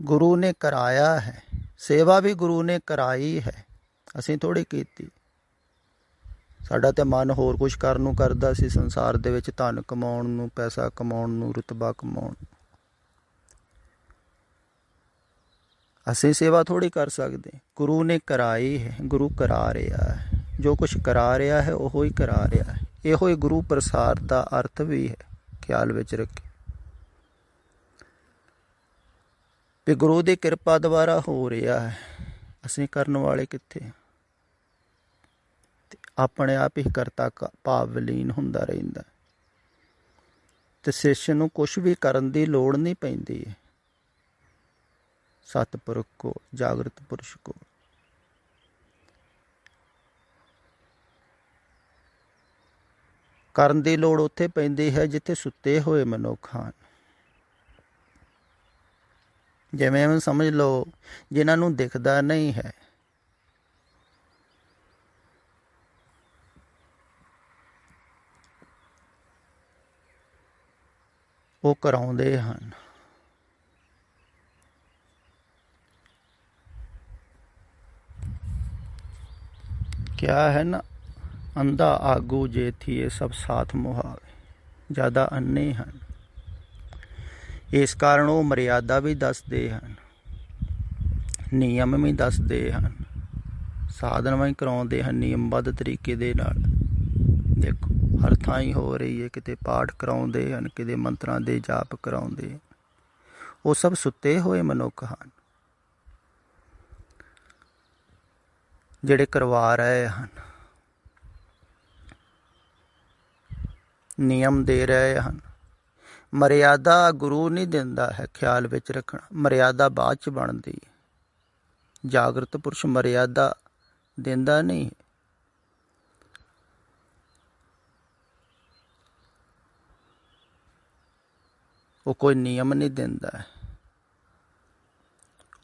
ਗੁਰੂ ਨੇ ਕਰਾਇਆ ਹੈ, ਸੇਵਾ ਵੀ ਗੁਰੂ ਨੇ ਕਰਾਈ ਹੈ, ਅਸੀਂ ਥੋੜ੍ਹੀ ਕੀਤੀ। ਸਾਡਾ ਤਾਂ ਮਨ ਹੋਰ ਕੁਛ ਕਰਨ ਨੂੰ ਕਰਦਾ ਸੀ, ਸੰਸਾਰ ਦੇ ਵਿੱਚ ਧਨ ਕਮਾਉਣ ਨੂੰ, ਪੈਸਾ ਕਮਾਉਣ ਨੂੰ, ਰੁਤਬਾ ਕਮਾਉਣ ਨੂੰ। ਅਸੀਂ ਸੇਵਾ ਥੋੜ੍ਹੀ ਕਰ ਸਕਦੇ। ਗੁਰੂ ਨੇ ਕਰਾਈ ਹੈ, ਗੁਰੂ ਕਰਾ ਰਿਹਾ ਹੈ। ਜੋ ਕੁਛ ਕਰਾ ਰਿਹਾ ਹੈ ਉਹੋ ਹੀ ਕਰਾ ਰਿਹਾ ਹੈ। ਇਹੋ ਹੀ ਗੁਰੂ ਪ੍ਰਸਾਦ ਦਾ ਅਰਥ ਵੀ ਹੈ, ਖਿਆਲ ਵਿੱਚ ਰੱਖੇ ਵੀ ਗੁਰੂ ਦੀ ਕਿਰਪਾ ਦੁਆਰਾ ਹੋ ਰਿਹਾ ਹੈ, ਅਸੀਂ ਕਰਨ ਵਾਲੇ ਕਿੱਥੇ। ਆਪਣੇ ਆਪ ਹੀ ਕਰਤਾ ਭਾਵ ਵਿਲੀਨ ਹੁੰਦਾ ਰਹਿੰਦਾ, ਤੇ ਸਿੱਸ਼ ਨੂੰ ਕੁਛ ਵੀ ਕਰਨ ਦੀ ਲੋੜ ਨਹੀਂ ਪੈਂਦੀ ਹੈ। ਸਤਿਪੁਰਖ ਕੋ, ਜਾਗਰਤ ਪੁਰਸ਼ ਕੋ। ਕਰਨ ਦੀ ਲੋੜ ਉੱਥੇ ਪੈਂਦੀ ਹੈ ਜਿੱਥੇ ਸੁੱਤੇ ਹੋਏ ਮਨੁੱਖ ਹਨ। ਜਿਵੇਂ ਸਮਝ ਲਓ ਜਿਨ੍ਹਾਂ ਨੂੰ ਦਿਖਦਾ ਨਹੀਂ ਹੈ, ਉਹ ਕਰਾਉਂਦੇ ਹਨ। ਕਿਆ ਹੈ ਨਾ, ਅੰਧਾ ਆਗੂ ਜੇ ਥੀਏ ਸਭ ਸਾਥ ਮੁਹਾਵੇ, ਜ਼ਿਆਦਾ ਅੰਨੇ ਹਨ। ਇਸ ਕਾਰਨ ਉਹ ਮਰਿਆਦਾ ਵੀ ਦੱਸਦੇ ਹਨ, ਨਿਯਮ ਵੀ ਦੱਸਦੇ ਹਨ, ਸਾਧਨ ਵੀ ਕਰਾਉਂਦੇ ਹਨ ਨਿਯਮਬੱਧ ਤਰੀਕੇ ਦੇ ਨਾਲ। ਦੇਖੋ ਹਰ ਥਾਂ ਹੀ ਹੋ ਰਹੀ ਹੈ, ਕਿਤੇ ਪਾਠ ਕਰਾਉਂਦੇ ਹਨ, ਕਿਤੇ ਮੰਤਰਾਂ ਦੇ ਜਾਪ ਕਰਾਉਂਦੇ। ਉਹ ਸਭ ਸੁੱਤੇ ਹੋਏ ਮਨੁੱਖ ਹਨ ਜਿਹੜੇ ਕਰਵਾ ਰਹੇ ਹਨ, ਨਿਯਮ ਦੇ ਰਹੇ ਹਨ। ਮਰਿਆਦਾ ਗੁਰੂ ਨਹੀਂ ਦਿੰਦਾ ਹੈ, ਖਿਆਲ ਵਿੱਚ ਰੱਖਣਾ। ਮਰਿਆਦਾ ਬਾਅਦ 'ਚ ਬਣਦੀ ਹੈ, ਜਾਗਰਤ ਪੁਰਸ਼ ਮਰਿਆਦਾ ਦਿੰਦਾ ਨਹੀਂ। ਉਹ ਕੋਈ ਨਿਯਮ ਨਹੀਂ ਦਿੰਦਾ,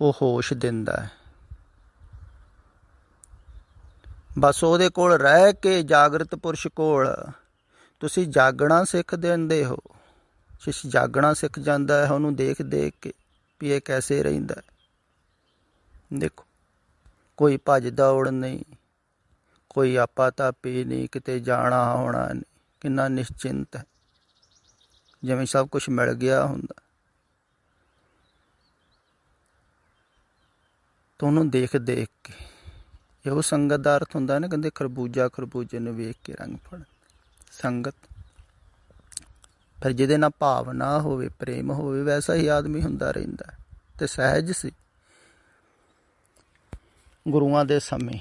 ਉਹ ਹੋਸ਼ ਦਿੰਦਾ ਹੈ। ਬਸ ਉਹਦੇ ਕੋਲ ਰਹਿ ਕੇ, ਜਾਗਰਤ ਪੁਰਸ਼ ਕੋਲ ਤੁਸੀਂ ਜਾਗਣਾ ਸਿੱਖ ਦਿੰਦੇ ਹੋ। ਸ਼ਿਸ਼ ਜਾਗਣਾ ਸਿੱਖ ਜਾਂਦਾ ਹੈ ਉਹਨੂੰ ਦੇਖ ਦੇਖ ਕੇ ਵੀ ਇਹ ਕੈਸੇ ਰਹਿੰਦਾ। ਦੇਖੋ ਕੋਈ ਭੱਜ ਦੌੜ ਨਹੀਂ, ਕੋਈ ਆਪਾ ਤਾਪੀ ਨਹੀਂ, ਕਿਤੇ ਜਾਣਾ ਆਉਣਾ ਨਹੀਂ, ਕਿੰਨਾ ਨਿਸ਼ਚਿੰਤ ਹੈ, ਜਿਵੇਂ ਸਭ ਕੁਛ ਮਿਲ ਗਿਆ ਹੁੰਦਾ। ਤਾਂ ਉਹਨੂੰ ਦੇਖ ਦੇਖ ਕੇ, ਇਹੋ ਸੰਗਤ ਦਾ ਅਰਥ ਹੁੰਦਾ ਨਾ, ਕਹਿੰਦੇ ਖਰਬੂਜਾ ਖਰਬੂਜੇ ਨੂੰ ਵੇਖ ਕੇ ਰੰਗ ਫੜ। ਸੰਗਤ ਫਿਰ ਜਿਹਦੇ ਨਾਲ ਭਾਵਨਾ ਹੋਵੇ, ਪ੍ਰੇਮ ਹੋਵੇ, ਵੈਸਾ ਹੀ ਆਦਮੀ ਹੁੰਦਾ ਰਹਿੰਦਾ। ਤੇ ਸਹਿਜ ਸੀ ਗੁਰੂਆਂ ਦੇ ਸਮੇਂ,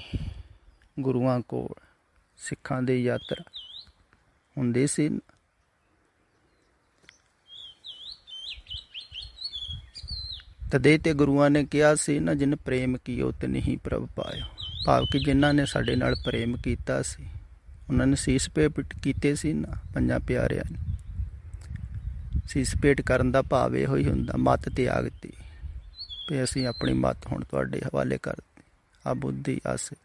ਗੁਰੂਆਂ ਕੋਲ ਸਿੱਖਾਂ ਦੀ ਯਾਤਰਾ ਹੁੰਦੀ ਸੀ। ਤਦੇ ਤੇ ਗੁਰੂਆਂ ਨੇ ਕਿਹਾ ਸੀ ਨਾ, ਜਿਨ ਪ੍ਰੇਮ ਕੀਓ ਤਿਨ ਹੀ ਪ੍ਰਭ ਪਾਇਓ। ਭਾਵ ਕਿ ਜਿਨ੍ਹਾਂ ਨੇ ਸਾਡੇ ਨਾਲ ਪ੍ਰੇਮ ਕੀਤਾ ਸੀ, ਉਹਨਾਂ ਨੇ ਸੀਸ ਭੇਟ ਕੀਤੇ ਸੀ ਨਾ। ਪੰਜਾਂ ਪਿਆਰਿਆਂ ਨੇ ਸੀਸ ਭੇਟ ਕਰਨ ਦਾ ਭਾਵ ਇਹੋ ਹੀ ਹੁੰਦਾ, ਮੱਤ ਤਿਆਗ ਤੀ ਵੀ ਅਸੀਂ ਆਪਣੀ ਮੱਤ ਹੁਣ ਤੁਹਾਡੇ ਹਵਾਲੇ ਕਰਤੀ, ਆ ਬੁੱਧੀ ਆਸੇ,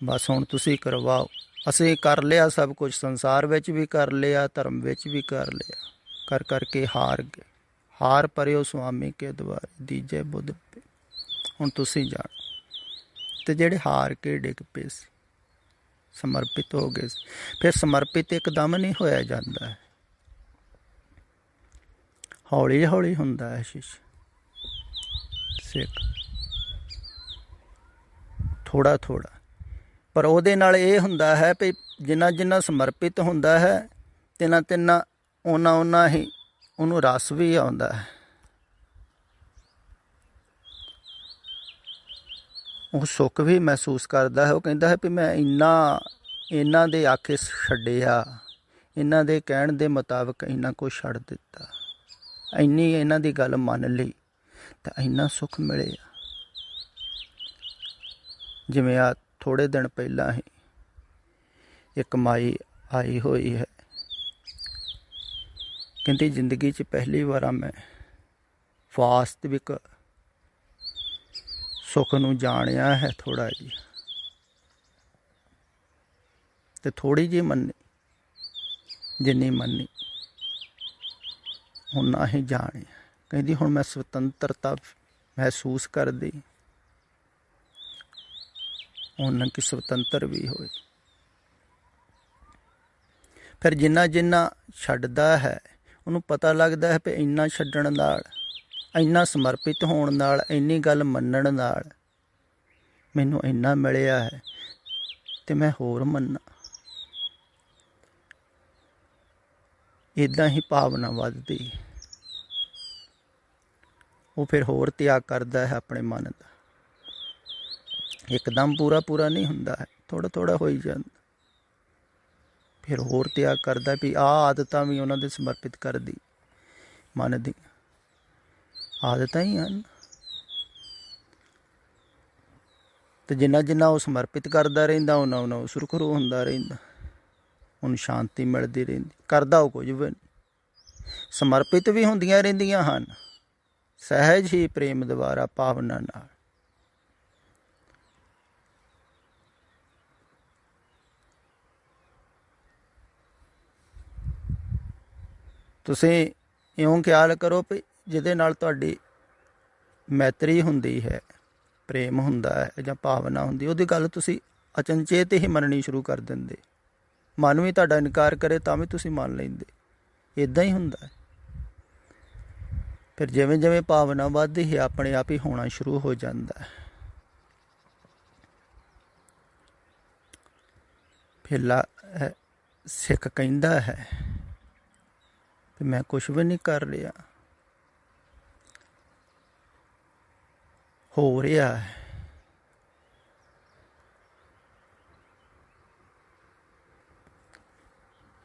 ਬਸ ਹੁਣ ਤੁਸੀਂ ਕਰਵਾਓ। ਅਸੀਂ ਕਰ ਲਿਆ ਸਭ ਕੁਝ, ਸੰਸਾਰ ਵਿੱਚ ਵੀ ਕਰ ਲਿਆ, ਧਰਮ ਵਿੱਚ ਵੀ ਕਰ ਲਿਆ, ਕਰ ਕਰਕੇ ਹਾਰ ਗਏ। ਹਾਰ ਪਰਿਓ ਸੁਆਮੀ ਕੇ ਦੁਆਰੇ, ਦੀਜੇ ਬੁੱਧ ਪੇ। ਹੁਣ ਤੁਸੀਂ ਜਾਣੋ। ਤੇ ਜਿਹੜੇ ਹਾਰ ਕੇ ਡਿੱਗ ਪਏ ਸੀ, ਸਮਰਪਿਤ ਹੋ ਗਏ ਸੀ। ਫਿਰ ਸਮਰਪਿਤ ਇੱਕਦਮ ਨਹੀਂ ਹੋਇਆ ਜਾਂਦਾ ਹੈ, ਹੌਲੀ ਹੌਲੀ ਹੁੰਦਾ ਹੈ ਸ਼ਿਸ਼ ਸਿੱਖ, ਥੋੜ੍ਹਾ ਥੋੜ੍ਹਾ। ਪਰ ਉਹਦੇ ਨਾਲ ਇਹ ਹੁੰਦਾ ਹੈ ਵੀ ਜਿੰਨਾ ਜਿੰਨਾ ਸਮਰਪਿਤ ਹੁੰਦਾ ਹੈ, ਤਿੰਨਾ ਤਿੰਨਾ ਓਨਾ ਹੀ ਉਹਨੂੰ ਰਸ ਵੀ ਆਉਂਦਾ ਹੈ। ਉਹ ਸੁੱਖ ਵੀ ਮਹਿਸੂਸ ਕਰਦਾ ਹੈ। ਉਹ ਕਹਿੰਦਾ ਹੈ ਵੀ ਮੈਂ ਇਹਨਾਂ ਦੇ ਆਖੇ ਛੱਡਿਆ, ਇਹਨਾਂ ਦੇ ਕਹਿਣ ਦੇ ਮੁਤਾਬਕ ਇੰਨਾ ਕੁਛ ਛੱਡ ਦਿੱਤਾ, ਇੰਨੀ ਇਹਨਾਂ ਦੀ ਗੱਲ ਮੰਨ ਲਈ ਤਾਂ ਇੰਨਾ ਸੁੱਖ ਮਿਲਿਆ। ਜਿਵੇਂ ਆ ਥੋੜ੍ਹੇ ਦਿਨ ਪਹਿਲਾਂ ਹੀ ਇੱਕ ਮਾਈ ਆਈ ਹੋਈ ਹੈ, ਕਹਿੰਦੀ ਜ਼ਿੰਦਗੀ 'ਚ ਪਹਿਲੀ ਵਾਰ ਮੈਂ ਵਾਸਤਵਿਕ ਸੁੱਖ ਨੂੰ ਜਾਣਿਆ ਹੈ ਥੋੜ੍ਹਾ ਜਿਹਾ, ਤੇ ਥੋੜ੍ਹੀ ਜਿਹੀ ਮੰਨੀ, ਜਿੰਨੀ ਮੰਨੀ ਓਨਾ ਹੀ ਜਾਣਿਆ। ਕਹਿੰਦੀ ਹੁਣ ਮੈਂ ਸੁਤੰਤਰਤਾ ਮਹਿਸੂਸ ਕਰਦੀ, ਉਹਨਾਂ ਕਿ ਸੁਤੰਤਰ ਵੀ ਹੋਏ। ਫਿਰ ਜਿੰਨਾ ਜਿੰਨਾ ਛੱਡਦਾ ਹੈ ਉਹਨੂੰ ਪਤਾ ਲੱਗਦਾ ਹੈ ਵੀ ਇੰਨਾ ਛੱਡਣ ਨਾਲ, ਇੰਨਾ ਸਮਰਪਿਤ ਹੋਣ ਨਾਲ, ਇੰਨੀ ਗੱਲ ਮੰਨਣ ਨਾਲ ਮੈਨੂੰ ਇੰਨਾ ਮਿਲਿਆ ਹੈ ਤੇ ਮੈਂ ਹੋਰ ਮੰਨਾਂ। ਇੱਦਾਂ ਹੀ ਭਾਵਨਾ ਵੱਧਦੀ, ਉਹ ਫਿਰ ਹੋਰ ਤਿਆਗ ਕਰਦਾ ਹੈ ਆਪਣੇ ਮਨ ਦਾ। ਇੱਕਦਮ ਪੂਰਾ ਨਹੀਂ ਹੁੰਦਾ ਹੈ, ਥੋੜ੍ਹਾ ਥੋੜ੍ਹਾ ਹੋਈ ਜਾਂਦਾ। ਫਿਰ ਹੋਰ ਤਿਆਗ ਕਰਦਾ ਵੀ ਆਹ ਆਦਤਾਂ ਵੀ ਉਹਨਾਂ ਦੇ ਸਮਰਪਿਤ ਕਰਦੀ, ਮਨ ਦੀ ਆਦਤਾਂ ਹੀ ਹਨ। ਤੇ ਜਿੰਨਾ ਜਿੰਨਾ ਉਹ ਸਮਰਪਿਤ ਕਰਦਾ ਰਹਿੰਦਾ, ਉਹਨਾਂ ਉਹ ਸੁਰਖਰੂ ਹੁੰਦਾ ਰਹਿੰਦਾ, ਉਹਨੂੰ ਸ਼ਾਂਤੀ ਮਿਲਦੀ ਰਹਿੰਦੀ। ਕਰਦਾ ਉਹ ਕੁਝ ਵੀ ਨਹੀਂ, ਸਮਰਪਿਤ ਵੀ ਹੁੰਦੀਆਂ ਰਹਿੰਦੀਆਂ ਹਨ ਸਹਿਜ ਹੀ ਪ੍ਰੇਮ ਦੁਆਰਾ, ਭਾਵਨਾ ਨਾਲ। ਤੁਸੀਂ ਇਉਂ ਖਿਆਲ ਕਰੋ ਵੀ ਜਿਹਦੇ ਨਾਲ ਤੁਹਾਡੀ ਮੈਤਰੀ ਹੁੰਦੀ ਹੈ, ਪ੍ਰੇਮ ਹੁੰਦਾ ਹੈ ਜਾਂ ਭਾਵਨਾ ਹੁੰਦੀ, ਉਹਦੀ ਗੱਲ ਤੁਸੀਂ ਅਚਨਚੇਤ ਹੀ ਮੰਨਣੀ ਸ਼ੁਰੂ ਕਰ ਦਿੰਦੇ। ਮਨ ਵੀ ਤੁਹਾਡਾ ਇਨਕਾਰ ਕਰੇ ਤਾਂ ਵੀ ਤੁਸੀਂ ਮੰਨ ਲੈਂਦੇ। ਇੱਦਾਂ ਹੀ ਹੁੰਦਾ ਹੈ। ਫਿਰ ਜਿਵੇਂ ਜਿਵੇਂ ਭਾਵਨਾ ਵੱਧਦੀ ਹੈ ਆਪਣੇ ਆਪ ਹੀ ਹੋਣਾ ਸ਼ੁਰੂ ਹੋ ਜਾਂਦਾ ਹੈ। ਫਿਰ ਸਿੱਖ ਕਹਿੰਦਾ ਹੈ ਕਿ ਮੈਂ ਕੁਛ ਵੀ ਨਹੀਂ ਕਰ ਰਿਹਾ, ਹੋ ਰਿਹਾ ਹੈ।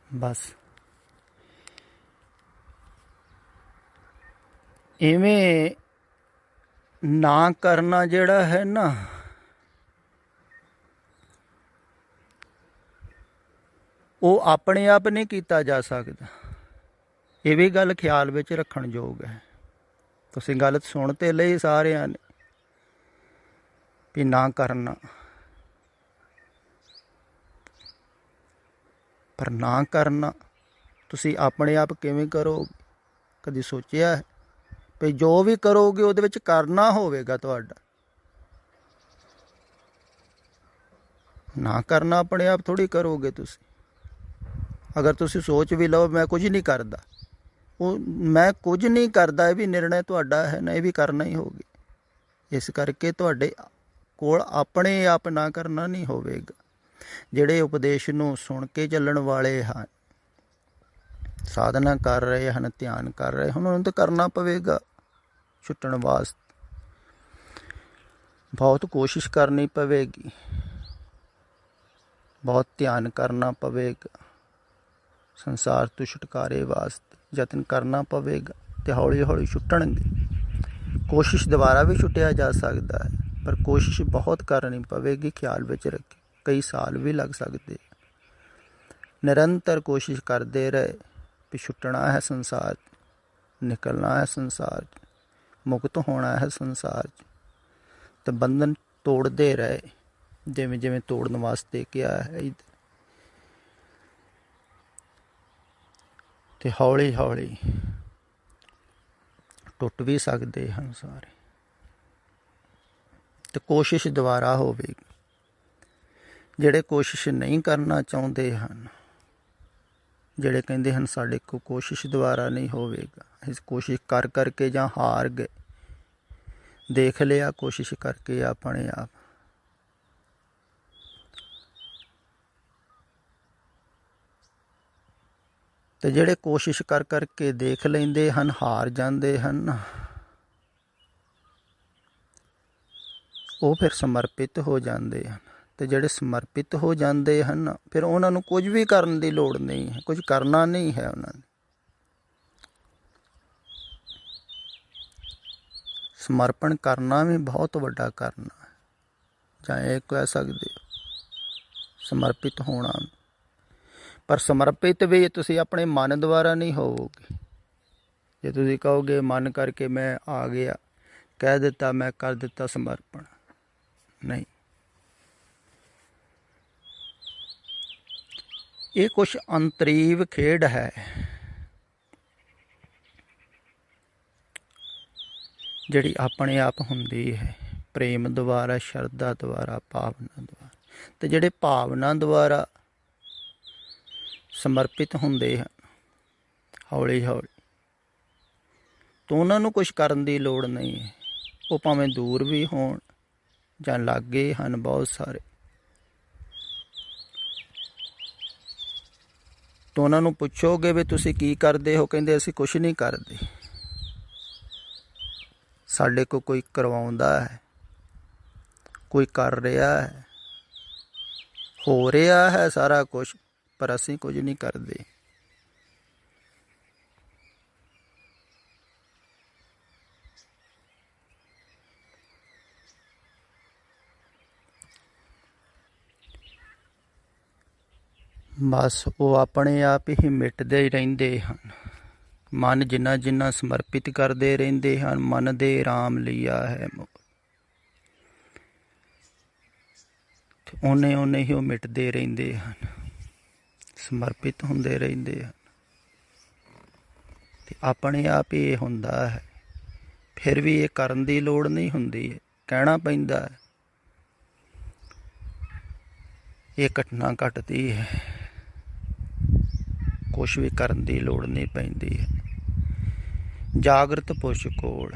ਬਸ ਇਵੇਂ ਨਾ ਕਰਨਾ ਜਿਹੜਾ ਹੈ ਨਾ, ਉਹ ਆਪਣੇ ਆਪ ਨਹੀਂ ਕੀਤਾ ਜਾ ਸਕਦਾ। ਇਹ ਵੀ ਗੱਲ ਖਿਆਲ ਵਿੱਚ ਰੱਖਣ ਯੋਗ ਹੈ। ਤੁਸੀਂ ਗੱਲ ਸੁਣ ਤੇ ਲਈ ਸਾਰਿਆਂ ਨੇ ਵੀ ਨਾ ਕਰਨਾ, ਪਰ ਨਾ ਕਰਨਾ ਤੁਸੀਂ ਆਪਣੇ ਆਪ ਕਿਵੇਂ ਕਰੋਗੇ? ਕਦੀ ਸੋਚਿਆ ਹੈ ਵੀ ਜੋ ਵੀ ਕਰੋਗੇ ਉਹਦੇ ਵਿੱਚ ਕਰਨਾ ਹੋਵੇਗਾ ਤੁਹਾਡਾ? ਨਾ ਕਰਨਾ ਆਪਣੇ ਆਪ ਥੋੜ੍ਹੀ ਕਰੋਗੇ ਤੁਸੀਂ। ਅਗਰ ਤੁਸੀਂ ਸੋਚ ਵੀ ਲਓ ਮੈਂ ਕੁਝ ਨਹੀਂ ਕਰਦਾ, ਉਹ ਮੈਂ ਕੁਝ ਨਹੀਂ ਕਰਦਾ ਇਹ ਵੀ ਨਿਰਣਾ ਤੁਹਾਡਾ ਹੈ ਨਾ, ਇਹ ਵੀ ਕਰਨਾ ਹੀ ਹੋਵੇ। ਇਸ ਕਰਕੇ ਤੁਹਾਡੇ ਕੋਲ ਆਪਣੇ ਆਪ ਨਾ ਕਰਨਾ ਨਹੀਂ ਹੋਵੇਗਾ। ਜਿਹੜੇ ਉਪਦੇਸ਼ ਨੂੰ ਸੁਣ ਕੇ ਚੱਲਣ ਵਾਲੇ ਹਨ, ਸਾਧਨਾ ਕਰ ਰਹੇ ਹਨ, ਧਿਆਨ ਕਰ ਰਹੇ ਹਨ, ਉਹਨਾਂ ਨੂੰ ਤਾਂ ਕਰਨਾ ਪਵੇਗਾ ਛੁੱਟਣ ਵਾਸਤੇ। ਬਹੁਤ ਕੋਸ਼ਿਸ਼ ਕਰਨੀ ਪਵੇਗੀ, ਬਹੁਤ ਧਿਆਨ ਕਰਨਾ ਪਵੇਗਾ, ਸੰਸਾਰ ਤੋਂ ਛੁਟਕਾਰੇ ਵਾਸਤੇ ਯਤਨ ਕਰਨਾ ਪਵੇਗਾ ਅਤੇ ਹੌਲੀ ਹੌਲੀ ਛੁੱਟਣਗੇ। ਕੋਸ਼ਿਸ਼ ਦੁਬਾਰਾ ਵੀ ਛੁੱਟਿਆ ਜਾ ਸਕਦਾ ਹੈ, ਪਰ ਕੋਸ਼ਿਸ਼ ਬਹੁਤ ਕਰਨੀ ਪਵੇਗੀ। ਖਿਆਲ ਵਿੱਚ ਰੱਖੇ ਕਈ ਸਾਲ ਵੀ ਲੱਗ ਸਕਦੇ। ਨਿਰੰਤਰ ਕੋਸ਼ਿਸ਼ ਕਰਦੇ ਰਹੇ ਵੀ ਛੁੱਟਣਾ ਹੈ ਸੰਸਾਰ, ਨਿਕਲਣਾ ਹੈ ਸੰਸਾਰ, ਮੁਕਤ ਹੋਣਾ ਹੈ ਸੰਸਾਰ 'ਚ, ਅਤੇ ਬੰਧਨ ਤੋੜਦੇ ਰਹੇ ਜਿਵੇਂ ਜਿਵੇਂ ਤੋੜਨ ਵਾਸਤੇ ਕਿਹਾ ਹੈ। ਅਤੇ ਹੌਲੀ ਹੌਲੀ ਟੁੱਟ ਵੀ ਸਕਦੇ ਹਨ ਸਾਰੇ, ਅਤੇ ਕੋਸ਼ਿਸ਼ ਦੁਬਾਰਾ ਹੋਵੇਗੀ। ਜਿਹੜੇ ਕੋਸ਼ਿਸ਼ ਨਹੀਂ ਕਰਨਾ ਚਾਹੁੰਦੇ ਹਨ, ਜਿਹੜੇ ਕਹਿੰਦੇ ਹਨ ਸਾਡੇ ਕੋਲ ਕੋਸ਼ਿਸ਼ ਦੁਬਾਰਾ ਨਹੀਂ ਹੋਵੇਗਾ, ਇਸ ਕੋਸ਼ਿਸ਼ ਕਰ ਕਰਕੇ ਜਾਂ ਹਾਰ ਗਏ, ਦੇਖ ਲਿਆ ਕੋਸ਼ਿਸ਼ ਕਰਕੇ ਆਪਣੇ ਆਪ, ਅਤੇ ਜਿਹੜੇ ਕੋਸ਼ਿਸ਼ ਕਰ ਕਰਕੇ ਦੇਖ ਲੈਂਦੇ ਹਨ, ਹਾਰ ਜਾਂਦੇ ਹਨ, ਉਹ ਫਿਰ ਸਮਰਪਿਤ ਹੋ ਜਾਂਦੇ ਹਨ। ਅਤੇ ਜਿਹੜੇ ਸਮਰਪਿਤ ਹੋ ਜਾਂਦੇ ਹਨ, ਫਿਰ ਉਹਨਾਂ ਨੂੰ ਕੁਝ ਵੀ ਕਰਨ ਦੀ ਲੋੜ ਨਹੀਂ ਹੈ, ਕੁਝ ਕਰਨਾ ਨਹੀਂ ਹੈ ਉਹਨਾਂ ਨੇ। ਸਮਰਪਣ ਕਰਨਾ ਵੀ ਬਹੁਤ ਵੱਡਾ ਕਰਨਾ ਹੈ, ਜਾਂ ਇਹ ਕਹਿ ਸਕਦੇ ਹੋ ਸਮਰਪਿਤ ਹੋਣਾ। ਪਰ ਸਮਰਪਿਤ ਵੀ ਤੁਸੀਂ ਆਪਣੇ ਮਨ ਦੁਆਰਾ ਨਹੀਂ ਹੋਵੋਗੇ। ਜੇ ਤੁਸੀਂ ਕਹੋਗੇ ਮਨ ਕਰਕੇ ਮੈਂ ਆ ਗਿਆ, ਕਹਿ ਦਿੱਤਾ ਮੈਂ ਕਰ ਦਿੱਤਾ ਸਮਰਪਣ, ਨਹੀਂ। ਇਹ ਕੁਛ ਅੰਤਰੀਵ ਖੇਡ ਹੈ, ਜਿਹੜੀ ਆਪਣੇ ਆਪ ਹੁੰਦੀ ਹੈ, ਪ੍ਰੇਮ ਦੁਆਰਾ, ਸ਼ਰਧਾ ਦੁਆਰਾ, ਭਾਵਨਾ ਦੁਆਰਾ। ਅਤੇ ਜਿਹੜੇ ਭਾਵਨਾ ਦੁਆਰਾ ਸਮਰਪਿਤ ਹੁੰਦੇ ਹਨ ਹੌਲੀ ਹੌਲੀ, ਤਾਂ ਉਹਨਾਂ ਨੂੰ ਕੁਛ ਕਰਨ ਦੀ ਲੋੜ ਨਹੀਂ ਹੈ। ਉਹ ਭਾਵੇਂ ਦੂਰ ਵੀ ਹੋਣ ਜਾਂ ਲਾਗੇ ਹਨ ਬਹੁਤ ਸਾਰੇ, ਤਾਂ ਉਹਨਾਂ ਨੂੰ ਪੁੱਛੋਗੇ ਵੀ ਤੁਸੀਂ ਕੀ ਕਰਦੇ ਹੋ, ਕਹਿੰਦੇ ਅਸੀਂ ਕੁਛ ਨਹੀਂ ਕਰਦੇ, ਸਾਡੇ ਕੋਲ ਕੋਈ ਕਰਵਾਉਂਦਾ ਹੈ, ਕੋਈ ਕਰ ਰਿਹਾ ਹੈ, ਹੋ ਰਿਹਾ ਹੈ ਸਾਰਾ ਕੁਛ, ਪਰ ਅਸੀਂ ਕੁਝ ਨਹੀਂ ਕਰਦੇ। ਬਸ ਉਹ ਆਪਣੇ ਆਪ ਹੀ ਮਿਟਦੇ ਰਹਿੰਦੇ ਹਨ। ਮਨ ਜਿੰਨਾ ਜਿੰਨਾ ਸਮਰਪਿਤ ਕਰਦੇ ਰਹਿੰਦੇ ਹਨ, ਮਨ ਦੇ ਰਾਮ ਲਿਆ ਹੈ, ਓਨੇ ਓਨੇ ਹੀ ਉਹ ਮਿਟਦੇ ਰਹਿੰਦੇ ਹਨ, ਸਮਰਪਿਤ ਹੁੰਦੇ ਰਹਿੰਦੇ ਹਨ। ਅਤੇ ਆਪਣੇ ਆਪ ਹੀ ਇਹ ਹੁੰਦਾ ਹੈ। ਫਿਰ ਵੀ ਇਹ ਕਰਨ ਦੀ ਲੋੜ ਨਹੀਂ ਹੁੰਦੀ ਹੈ, ਕਹਿਣਾ ਪੈਂਦਾ ਹੈ। ਇਹ ਘਟਨਾ ਘਟਦੀ ਹੈ, ਕੁਛ ਵੀ ਕਰਨ ਦੀ ਲੋੜ ਨਹੀਂ ਪੈਂਦੀ ਹੈ। ਜਾਗਰਤ ਪੁਰਸ਼ ਕੋਲ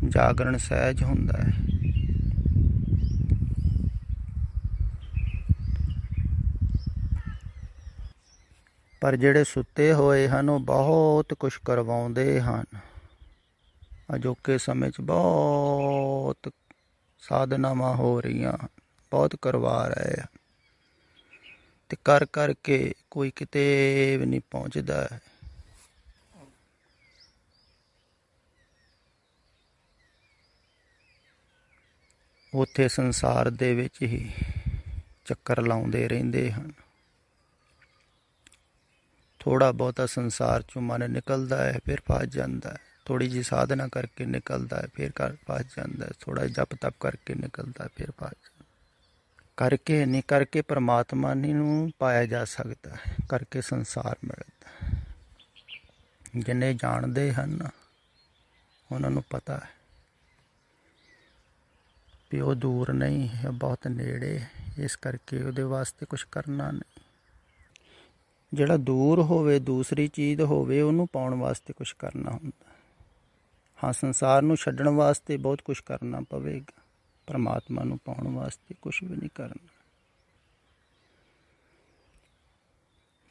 ਜਾਗਰਣ ਸਹਿਜ ਹੁੰਦਾ ਹੈ। ਪਰ ਜਿਹੜੇ ਸੁੱਤੇ ਹੋਏ ਹਨ ਉਹ ਬਹੁਤ ਕੁਛ ਕਰਵਾਉਂਦੇ ਹਨ। ਅਜੋਕੇ ਸਮੇਂ 'ਚ ਬਹੁਤ ਸਾਧਨਾਵਾਂ ਹੋ ਰਹੀਆਂ ਹਨ, ਬਹੁਤ ਕਰਵਾ ਰਹੇ ਹਨ, ਤੇ ਕਰ ਕਰਕੇ ਕੋਈ ਕਿਤੇ ਵੀ ਨਹੀਂ ਪਹੁੰਚਦਾ ਹੈ। ਉੱਥੇ ਸੰਸਾਰ ਦੇ ਵਿੱਚ ਹੀ ਚੱਕਰ ਲਾਉਂਦੇ ਰਹਿੰਦੇ ਹਨ। ਥੋੜ੍ਹਾ ਬਹੁਤਾ ਸੰਸਾਰ 'ਚੋਂ ਮਨ ਨਿਕਲਦਾ ਹੈ, ਫਿਰ ਫਸ ਜਾਂਦਾ ਹੈ। ਥੋੜ੍ਹੀ ਜਿਹੀ ਸਾਧਨਾ ਕਰਕੇ ਨਿਕਲਦਾ ਹੈ, ਫਿਰ ਫਸ ਜਾਂਦਾ ਹੈ। ਥੋੜ੍ਹਾ ਜਪ ਤਪ ਕਰਕੇ ਨਿਕਲਦਾ, ਫਿਰ ਫਸ ਜਾਂਦਾ। ਕਰਕੇ ਨਹੀਂ ਕਰਕੇ ਪਰਮਾਤਮਾ ਨੂੰ ਪਾਇਆ ਜਾ ਸਕਦਾ ਹੈ, ਕਰਕੇ ਸੰਸਾਰ ਮਿਲਦਾ। ਜਿੰਨੇ ਜਾਣਦੇ ਹਨ ਉਹਨਾਂ ਨੂੰ ਪਤਾ ਹੈ ਵੀ ਉਹ ਦੂਰ ਨਹੀਂ ਹੈ, ਬਹੁਤ ਨੇੜੇ। ਇਸ ਕਰਕੇ ਉਹਦੇ ਵਾਸਤੇ ਕੁਛ ਕਰਨਾ ਨਹੀਂ। ਜਿਹੜਾ ਦੂਰ ਹੋਵੇ, ਦੂਸਰੀ ਚੀਜ਼ ਹੋਵੇ, ਉਹਨੂੰ ਪਾਉਣ ਵਾਸਤੇ ਕੁਛ ਕਰਨਾ ਹੁੰਦਾ। ਹਾਂ, ਸੰਸਾਰ ਨੂੰ ਛੱਡਣ ਵਾਸਤੇ ਬਹੁਤ ਕੁਛ ਕਰਨਾ ਪਵੇਗਾ, ਪਰਮਾਤਮਾ ਨੂੰ ਪਾਉਣ ਵਾਸਤੇ ਕੁਛ ਵੀ ਨਹੀਂ ਕਰਨਾ।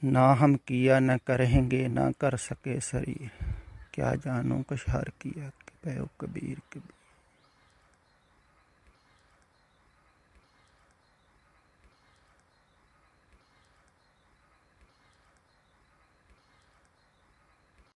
ਨਾ ਹਮ ਕੀਆ ਨਾ ਕरेंगे ਨਾ ਕਰ ਸਕੇ ਸਰੀਰ, ਕਿਆ ਜਾਨੋ ਕੁਛ ਹਰ ਕੀਆ, ਪਇਓ ਕਬੀਰ ਕਬੀਰ।